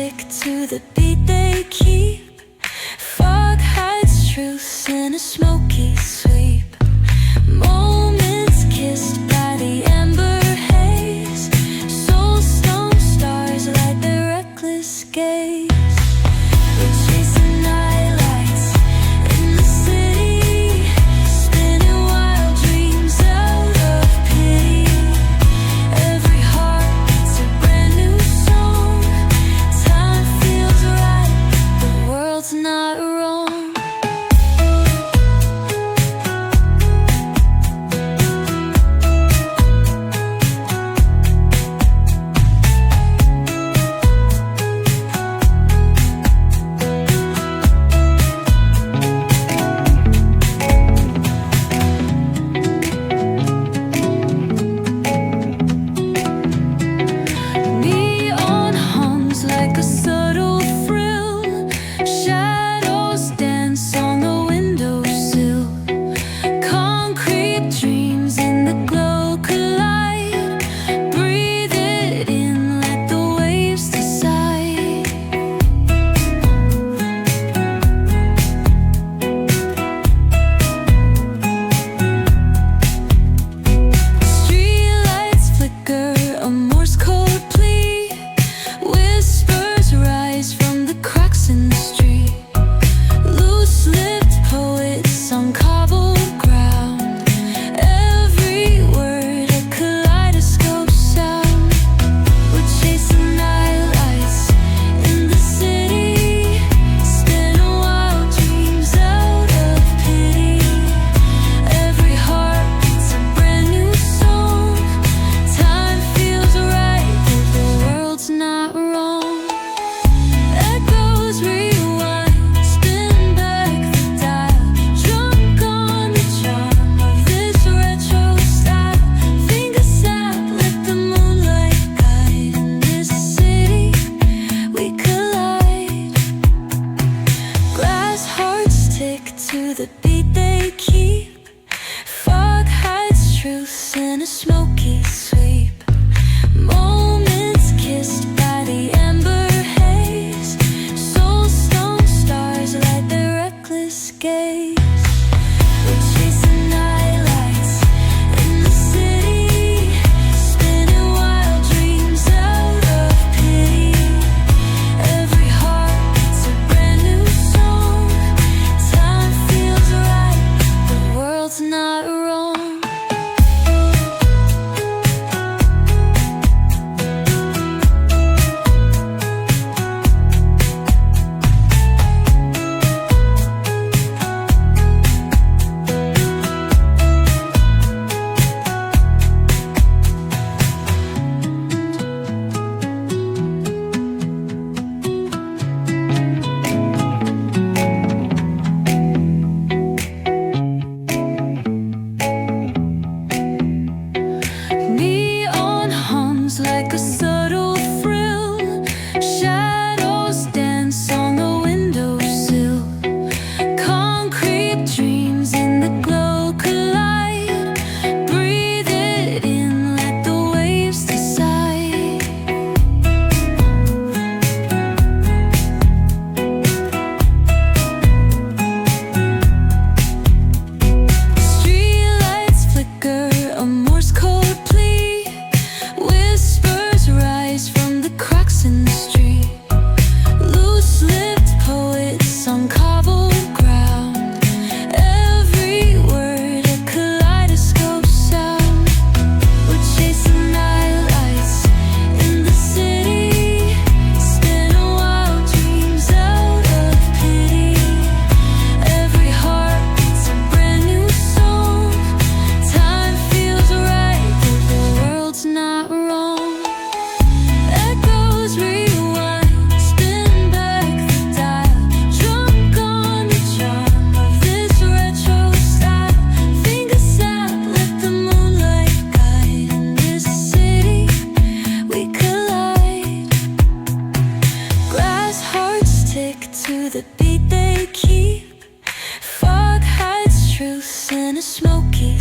tick to the beat they keep. Fog hides truth in a smoky sweep. Moments kissed by the amber haze. Soulstone stars light their reckless gaze. We're chasing nightlights in the city, spinning wild dreams out of pity. Every heart beats a brand new song. Time feels right, the world's not wrong. Neon hums like a subtle thrill. Shadows dance on the windowsill. Concrete dreams in the glow collide. Breathe it in, let the waves decide. Streetlights flicker, a Morse code plea. Whispers rise from the cracks in the street. Loose-lipped poets on cobbled ground. Every word a kaleidoscope sound. We're chasing nightlights in the city, spinning wild dreams out of pity. Every heart beats a brand new song. Time feels right, the world's not wrong. Echoes rewind, spin back the dial. Drunk on the charm of this retro style. Fingers sap, let the moonlight guide. In this city, we collide. Glass hearts tick to the beat they keep. Fog hides truth in a smoky sweep. Moments kissed by the amber haze. Soulstone stars light their reckless gaze. We're chasing nightlights in the city, spinning wild dreams out of pity. Every heart beats a brand new song. Time feels right, the world's not wrong. Neon hums like a subtle thrill. Shadows dance on the windowsill. Concrete dreams in the glow collide. Breathe it in, let the waves decide. Streetlights flicker, a Morse code plea. Whispers rise from the cracks in the street. Loose-lipped poets on cobbled ground. Every word a kaleidoscope sound. We're chasing nightlights in the city, spinning wild dreams out of pity. Every heart beats a brand new song. Time feels right, the world's not wrong. Echoes rewind, spin back the dial. Drunk on the charm of this retro style. Fingers sap, let the moonlight guide. In this city, we collide. Glass hearts tick to the beat they keep. Fog hides truth in a smoky